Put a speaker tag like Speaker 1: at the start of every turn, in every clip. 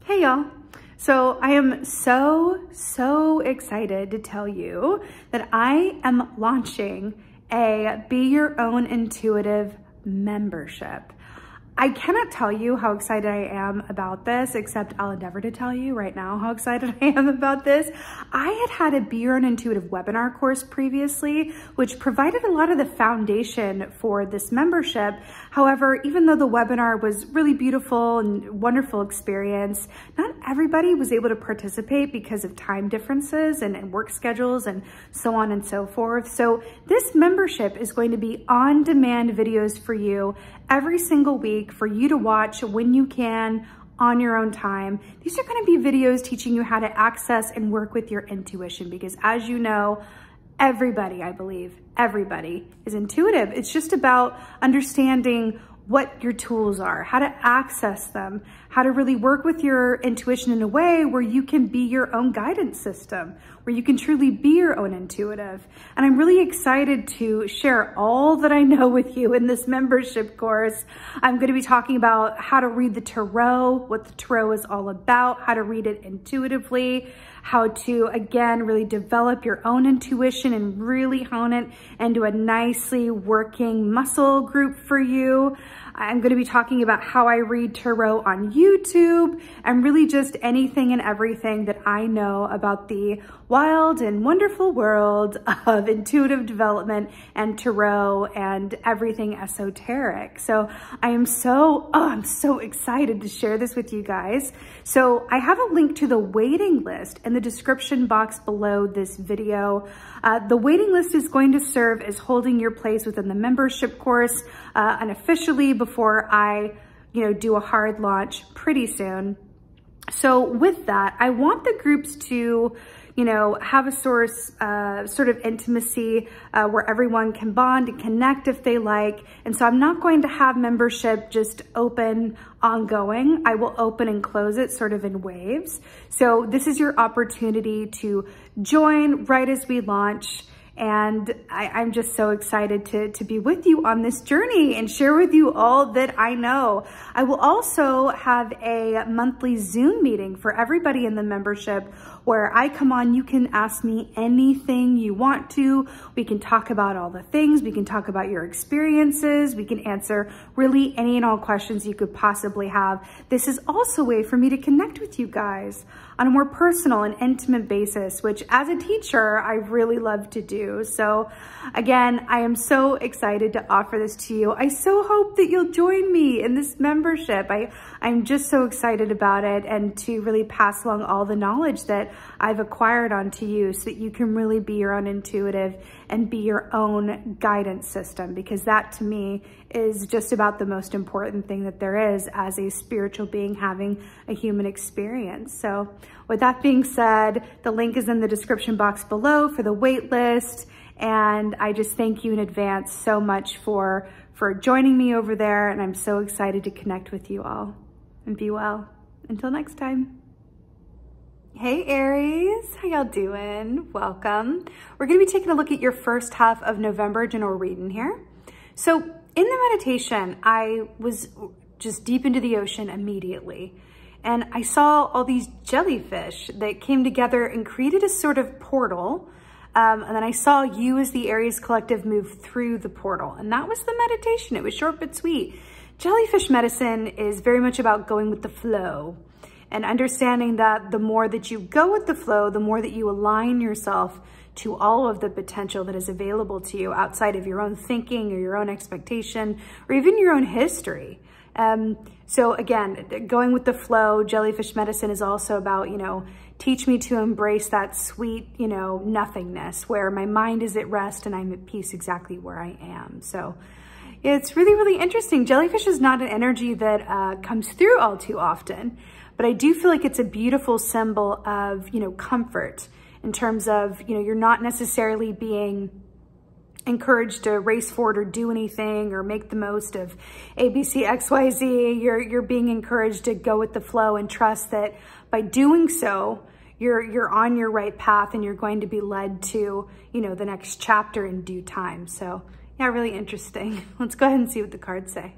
Speaker 1: Hey y'all. So I am so excited to tell you that I am launching a Be Your Own Intuitive membership. I cannot tell you how excited I am about this, except I'll endeavor to tell you right now how excited I am about this. I had a Be Your Own Intuitive webinar course previously, which provided a lot of the foundation for this membership. However, even though the webinar was really beautiful and wonderful experience, not everybody was able to participate because of time differences and work schedules and so on and so forth. So this membership is going to be on-demand videos for you every single week for you to watch when you can on your own time. These are going to be videos teaching you how to access and work with your intuition, because as you know, everybody, I believe, everybody is intuitive. It's just about understanding what your tools are, how to access them, how to really work with your intuition in a way where you can be your own guidance system, where you can truly be your own intuitive. And I'm really excited to share all that I know with you in this membership course. I'm going to be talking about how to read the tarot, what the tarot is all about, how to read it intuitively, how to, again, really develop your own intuition and really hone it into a nicely working muscle group for you. I'm going to be talking about how I read tarot on YouTube and really just anything and everything that I know about the wild and wonderful world of intuitive development and tarot and everything esoteric. So I'm so excited to share this with you guys. So I have a link to the waiting list in the description box below this video. The waiting list is going to serve as holding your place within the membership course unofficially before I, do a hard launch pretty soon. So with that, I want the groups to, have a sort of intimacy where everyone can bond and connect if they like. And so I'm not going to have membership just open ongoing. I will open and close it sort of in waves. So this is your opportunity to join right as we launch. And I'm just so excited to be with you on this journey and share with you all that I know. I will also have a monthly Zoom meeting for everybody in the membership where I come on. You can ask me anything you want to. We can talk about all the things. We can talk about your experiences. We can answer really any and all questions you could possibly have. This is also a way for me to connect with you guys on a more personal and intimate basis, which as a teacher, I really love to do. So again, I am so excited to offer this to you. I so hope that you'll join me in this membership. I'm just so excited about it, and to really pass along all the knowledge that I've acquired onto you so that you can really be your own intuitive and be your own guidance system, because that to me is just about the most important thing that there is as a spiritual being having a human experience. So with that being said, the link is in the description box below for the wait list. And I just thank you in advance so much for joining me over there. And I'm so excited to connect with you all, and be well. Until next time. Hey Aries, how y'all doing? Welcome. We're gonna be taking a look at your first half of November general reading here. So in the meditation, I was just deep into the ocean immediately. And I saw all these jellyfish that came together and created a sort of portal. And then I saw you as the Aries collective move through the portal. And that was the meditation. It was short but sweet. Jellyfish medicine is very much about going with the flow and understanding that the more that you go with the flow, the more that you align yourself to all of the potential that is available to you outside of your own thinking or your own expectation or even your own history. So again, going with the flow, jellyfish medicine is also about, teach me to embrace that sweet, nothingness where my mind is at rest and I'm at peace exactly where I am. So it's really, really interesting. Jellyfish is not an energy that comes through all too often, but I do feel like it's a beautiful symbol of, comfort in terms of, you're not necessarily being encouraged to race forward or do anything or make the most of ABC, XYZ. You're being encouraged to go with the flow and trust that by doing so, you're on your right path and you're going to be led to, the next chapter in due time. So yeah, really interesting. Let's go ahead and see what the cards say.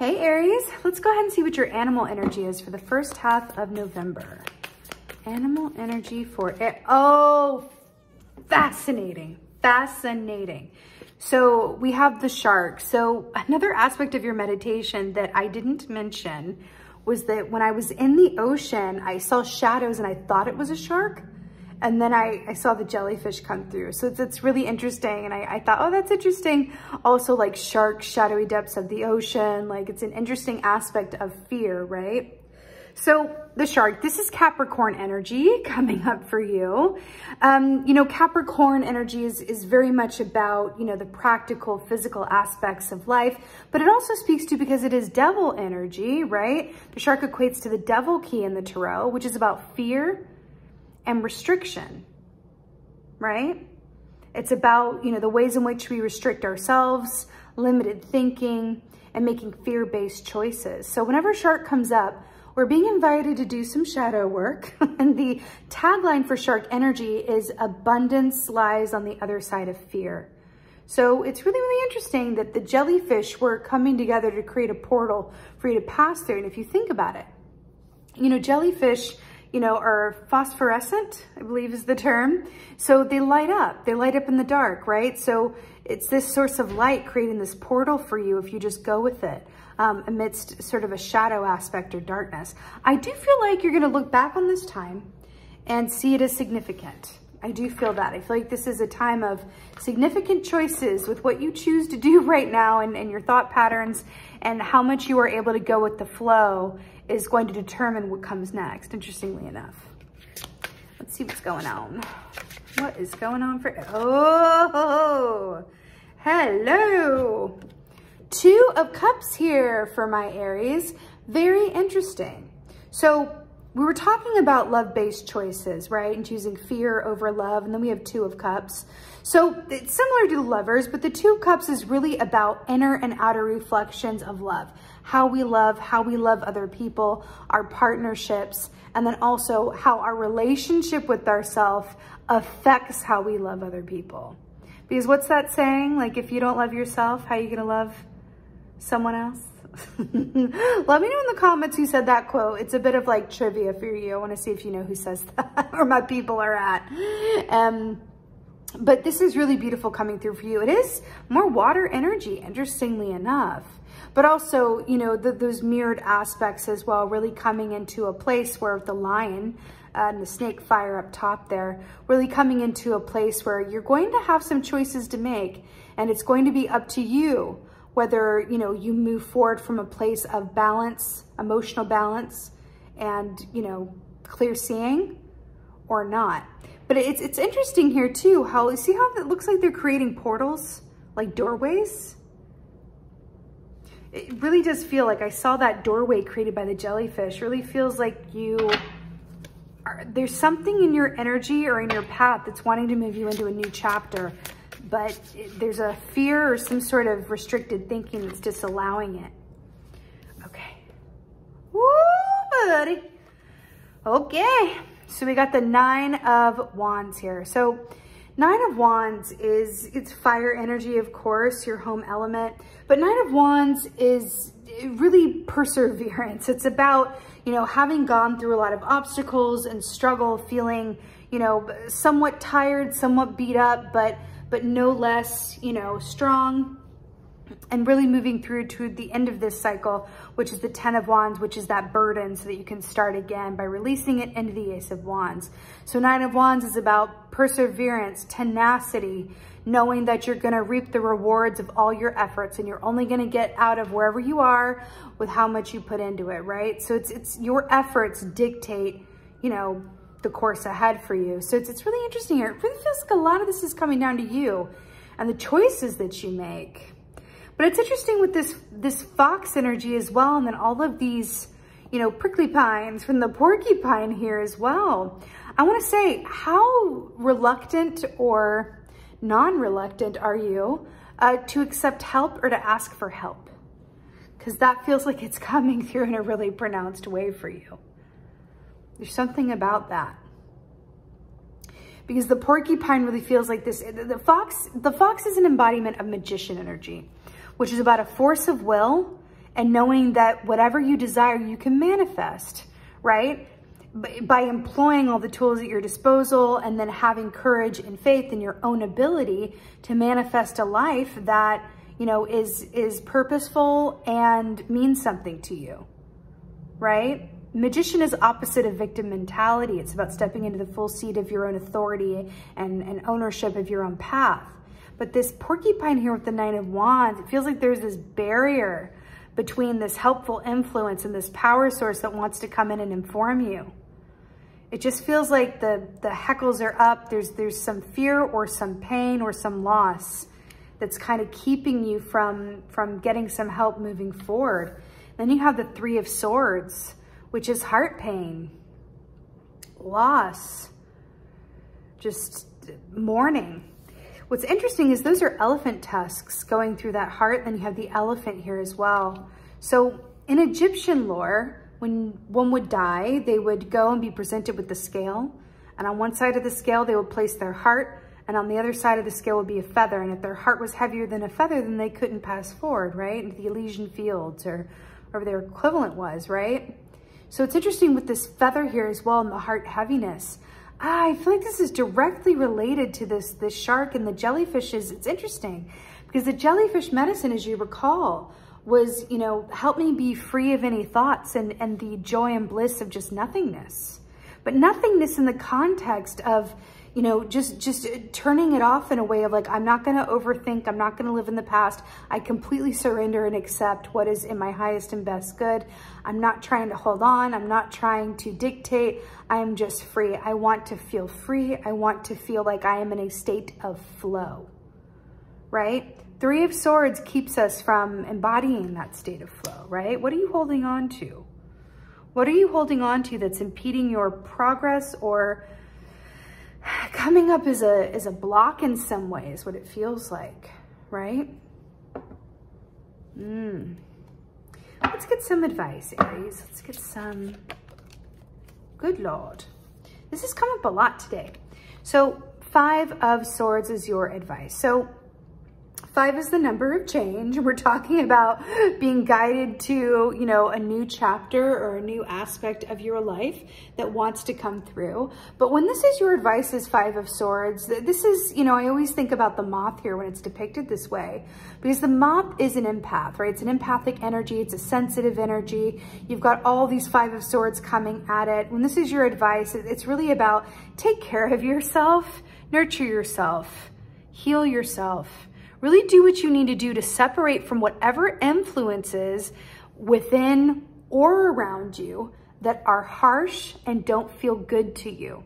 Speaker 1: Hey Aries, let's go ahead and see what your animal energy is for the first half of November. Animal energy for it. Oh, fascinating, fascinating. So we have the shark. So another aspect of your meditation that I didn't mention was that when I was in the ocean, I saw shadows and I thought it was a shark. And then I saw the jellyfish come through. So it's really interesting. And I thought, oh, that's interesting. Also like sharks, shadowy depths of the ocean. Like it's an interesting aspect of fear, right? So the shark, this is Capricorn energy coming up for you. You know, Capricorn energy is very much about, you know, the practical, physical aspects of life, but it also speaks to, because it is devil energy, right? The shark equates to the devil key in the tarot, which is about fear and restriction, right? It's about, you know, the ways in which we restrict ourselves, limited thinking, and making fear-based choices. So whenever shark comes up, we're being invited to do some shadow work. And the tagline for shark energy is abundance lies on the other side of fear. So it's really, really interesting that the jellyfish were coming together to create a portal for you to pass through. And if you think about it, you know, jellyfish, you know, are phosphorescent, I believe is the term. So they light up in the dark, right? So it's this source of light creating this portal for you if you just go with it, amidst sort of a shadow aspect or darkness. I do feel like you're gonna look back on this time and see it as significant. I do feel that. I feel like this is a time of significant choices with what you choose to do right now and your thought patterns, and how much you are able to go with the flow is going to determine what comes next, interestingly enough. Let's see what's going on. What is going on for, oh, hello. 2 of Cups here for my Aries. Very interesting. So we were talking about love-based choices, right? And choosing fear over love. And then we have 2 of Cups. So it's similar to the Lovers, but the 2 of Cups is really about inner and outer reflections of love. How we love other people, our partnerships, and then also how our relationship with ourselves affects how we love other people. Because what's that saying? Like, if you don't love yourself, how are you gonna love someone else? Let me know in the comments who said that quote. It's a bit of like trivia for you. I want to see if you know who says that, where my people are at. But this is really beautiful coming through for you. It is more water energy, interestingly enough. But also, you know, those mirrored aspects as well, really coming into a place where the lion and the snake fire up top there, really coming into a place where you're going to have some choices to make, and it's going to be up to you whether, you know, you move forward from a place of balance, emotional balance, and, you know, clear seeing or not. But it's interesting here too, how, you see how it looks like they're creating portals, like doorways? It really does feel like I saw that doorway created by the jellyfish. It really feels like there's something in your energy or in your path that's wanting to move you into a new chapter, but there's a fear or some sort of restricted thinking that's disallowing it. Okay. Woo, buddy. Okay. So we got the 9 of Wands here. So 9 of Wands it's fire energy, of course, your home element. But 9 of Wands is really perseverance. It's about, you know, having gone through a lot of obstacles and struggle, feeling, you know, somewhat tired, somewhat beat up, but no less, you know, strong, and really moving through to the end of this cycle, which is the 10 of Wands, which is that burden, so that you can start again by releasing it into the Ace of Wands. So 9 of Wands is about perseverance, tenacity, knowing that you're going to reap the rewards of all your efforts, and you're only going to get out of wherever you are with how much you put into it, right? So it's your efforts dictate, you know, the course ahead for you. So it's really interesting here. It really feels like a lot of this is coming down to you and the choices that you make. But it's interesting with this fox energy as well, and then all of these, you know, prickly pines from the porcupine here as well. I want to say, how reluctant or non-reluctant are you to accept help or to ask for help? Because that feels like it's coming through in a really pronounced way for you. There's something about that. Because the porcupine really feels like this. The fox is an embodiment of magician energy, which is about a force of will and knowing that whatever you desire, you can manifest, right? By employing all the tools at your disposal and then having courage and faith in your own ability to manifest a life that, you know, is purposeful and means something to you, right? Magician is opposite of victim mentality. It's about stepping into the full seat of your own authority and ownership of your own path. But this porcupine here with the Nine of Wands, it feels like there's this barrier between this helpful influence and this power source that wants to come in and inform you. It just feels like the heckles are up. There's some fear or some pain or some loss that's kind of keeping you from getting some help moving forward. Then you have the Three of Swords, which is heart pain, loss, just mourning. What's interesting is those are elephant tusks going through that heart. Then you have the elephant here as well. So in Egyptian lore, when one would die, they would go and be presented with the scale. And on one side of the scale, they would place their heart. And on the other side of the scale would be a feather. And if their heart was heavier than a feather, then they couldn't pass forward, right? Into the Elysian fields or wherever their equivalent was, right? So it's interesting with this feather here as well and the heart heaviness. I feel like this is directly related to this shark and the jellyfishes. It's interesting because the jellyfish medicine, as you recall, was, you know, help me be free of any thoughts and the joy and bliss of just nothingness. But nothingness in the context of, you know, just turning it off in a way of like, I'm not going to overthink. I'm not going to live in the past. I completely surrender and accept what is in my highest and best good. I'm not trying to hold on. I'm not trying to dictate. I am just free. I want to feel free. I want to feel like I am in a state of flow, right? Three of Swords keeps us from embodying that state of flow, right? What are you holding on to? What are you holding on to that's impeding your progress or coming up as a block in some ways, what it feels like, right? Let's get some advice, Aries. Let's get some, good Lord. This has come up a lot today. So 5 of Swords is your advice. So 5 is the number of change. We're talking about being guided to, you know, a new chapter or a new aspect of your life that wants to come through. But when this is your advice as 5 of Swords, this is, you know, I always think about the moth here when it's depicted this way, because the moth is an empath, right? It's an empathic energy. It's a sensitive energy. You've got all these 5 of Swords coming at it. When this is your advice, it's really about take care of yourself, nurture yourself, heal yourself. Really do what you need to do to separate from whatever influences within or around you that are harsh and don't feel good to you.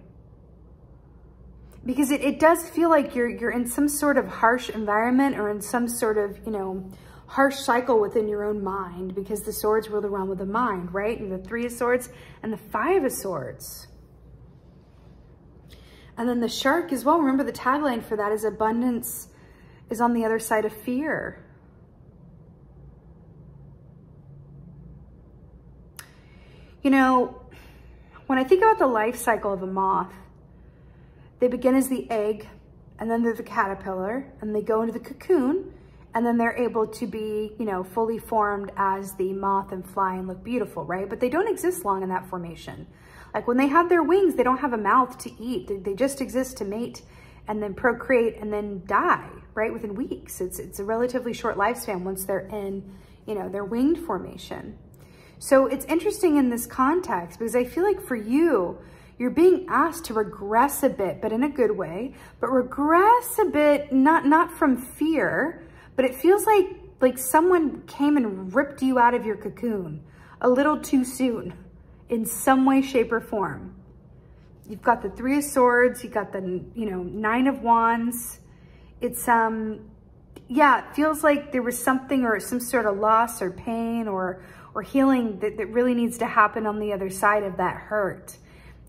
Speaker 1: Because it does feel like you're in some sort of harsh environment or in some sort of, you know, harsh cycle within your own mind, because the Swords rule the realm of the mind, right? And the 3 of Swords and the 5 of Swords. And then the shark as well. Remember the tagline for that is abundance is on the other side of fear. You know, when I think about the life cycle of a moth, they begin as the egg, and then they're the caterpillar, and they go into the cocoon, and then they're able to be, you know, fully formed as the moth and fly and look beautiful, right? But they don't exist long in that formation. Like when they have their wings, they don't have a mouth to eat. They just exist to mate and then procreate and then die, right? Within weeks. It's a relatively short lifespan once they're in, you know, their winged formation. So it's interesting in this context because I feel like for you, you're being asked to regress a bit, but in a good way, but regress a bit, not from fear, but it feels like someone came and ripped you out of your cocoon a little too soon in some way, shape, or form. You've got the 3 of Swords, you've got the, you know, 9 of Wands. It's, yeah, it feels like there was something or some sort of loss or pain or healing that really needs to happen on the other side of that hurt.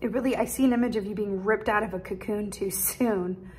Speaker 1: It really, I see an image of you being ripped out of a cocoon too soon.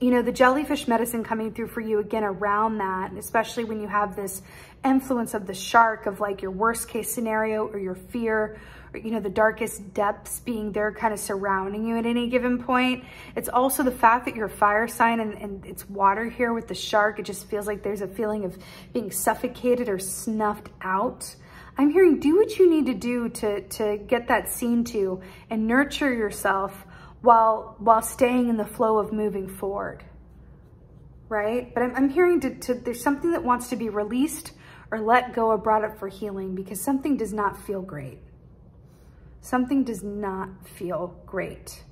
Speaker 1: you know, the jellyfish medicine coming through for you again around that, especially when you have this influence of the shark of like your worst case scenario or your fear, or, you know, the darkest depths being there kind of surrounding you at any given point. It's also the fact that you're a fire sign and it's water here with the shark. It just feels like there's a feeling of being suffocated or snuffed out. I'm hearing do what you need to do to get that seen to and nurture yourself while staying in the flow of moving forward, right? But I'm hearing there's something that wants to be released or let go or brought up for healing because something does not feel great. Something does not feel great.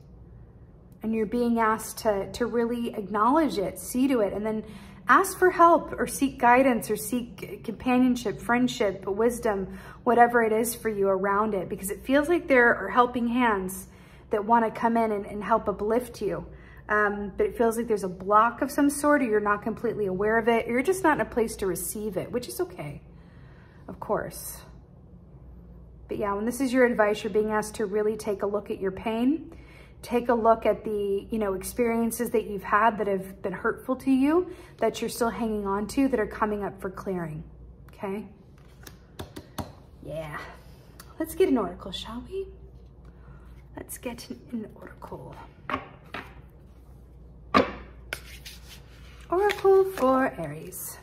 Speaker 1: And you're being asked to really acknowledge it, see to it, and then ask for help or seek guidance or seek companionship, friendship, wisdom, whatever it is for you around it, because it feels like there are helping hands that want to come in and help uplift you. But it feels like there's a block of some sort, or you're not completely aware of it, or you're just not in a place to receive it, which is okay, of course. But yeah, when this is your advice, you're being asked to really take a look at your pain, take a look at the, you know, experiences that you've had that have been hurtful to you, that you're still hanging on to, that are coming up for clearing, okay? Yeah. Let's get an oracle, shall we? Let's get an oracle. Oracle for Aries.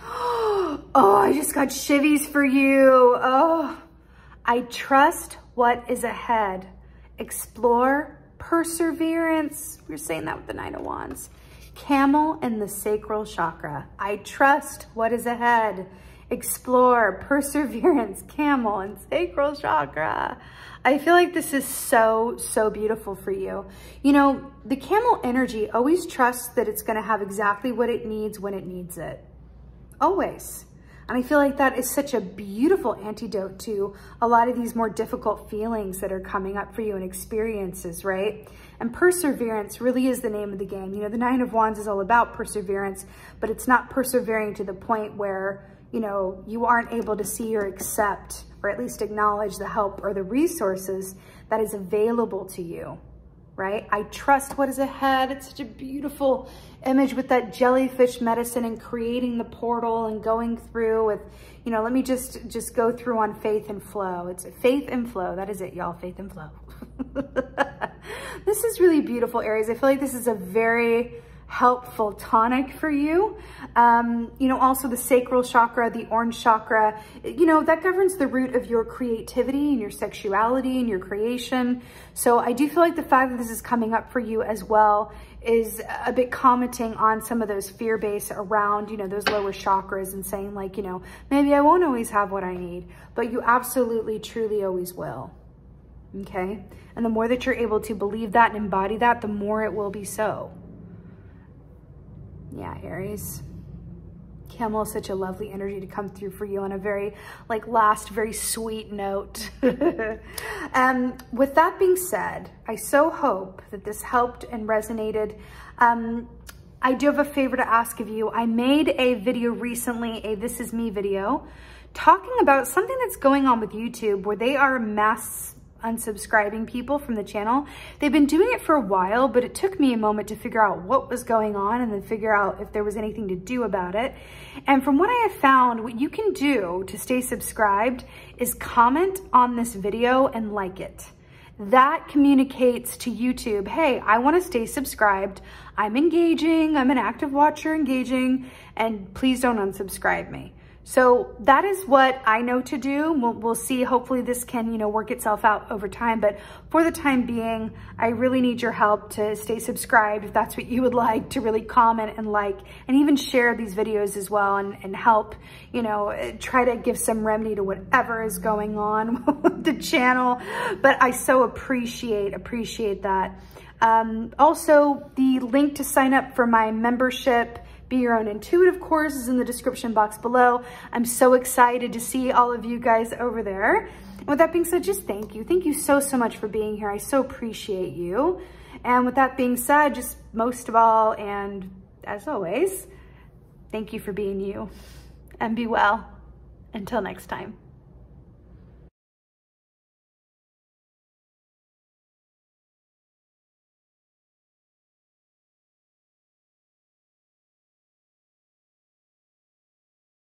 Speaker 1: Oh, I just got shivvies for you. Oh, I trust what is ahead. Explore perseverance. We're saying that with the Nine of Wands. Camel and the sacral chakra. I trust what is ahead. Explore, perseverance, camel, and sacral chakra. I feel like this is so, so beautiful for you. You know, the camel energy always trusts that it's going to have exactly what it needs when it needs it. Always. And I feel like that is such a beautiful antidote to a lot of these more difficult feelings that are coming up for you and experiences, right? And perseverance really is the name of the game. You know, the Nine of Wands is all about perseverance, but it's not persevering to the point where, you know, you aren't able to see or accept, or at least acknowledge the help or the resources that is available to you, right? I trust what is ahead. It's such a beautiful image with that jellyfish medicine and creating the portal and going through with, you know, let me just go through on faith and flow. It's faith and flow. That is it, y'all, faith and flow. This is really beautiful, Aries. I feel like this is a very helpful tonic for you. You know, also the sacral chakra, the orange chakra, you know, that governs the root of your creativity and your sexuality and your creation. So I do feel like the fact that this is coming up for you as well is a bit commenting on some of those fear base around, you know, those lower chakras and saying like, you know, maybe I won't always have what I need, but you absolutely, truly always will. Okay. And the more that you're able to believe that and embody that, the more it will be so. Yeah, Aries. Camel is such a lovely energy to come through for you on a very, like, last, very sweet note. With that being said, I so hope that this helped and resonated. I do have a favor to ask of you. I made a video recently, a This Is Me video, talking about something that's going on with YouTube where they are mass unsubscribing people from the channel. They've been doing it for a while, but it took me a moment to figure out what was going on and then figure out if there was anything to do about it. And from what I have found, what you can do to stay subscribed is comment on this video and like it. That communicates to YouTube, hey, I want to stay subscribed. I'm engaging. I'm an active watcher engaging, and please don't unsubscribe me. So that is what I know to do. We'll see. Hopefully this can, you know, work itself out over time. But for the time being, I really need your help to stay subscribed if that's what you would like, to really comment and like, and even share these videos as well and help, you know, try to give some remedy to whatever is going on with the channel. But I so appreciate that. Also, the link to sign up for my membership Be Your Own Intuitive course is in the description box below. I'm so excited to see all of you guys over there. And with that being said, just thank you. Thank you so, so much for being here. I so appreciate you. And with that being said, just most of all, and as always, thank you for being you. And be well. Until next time.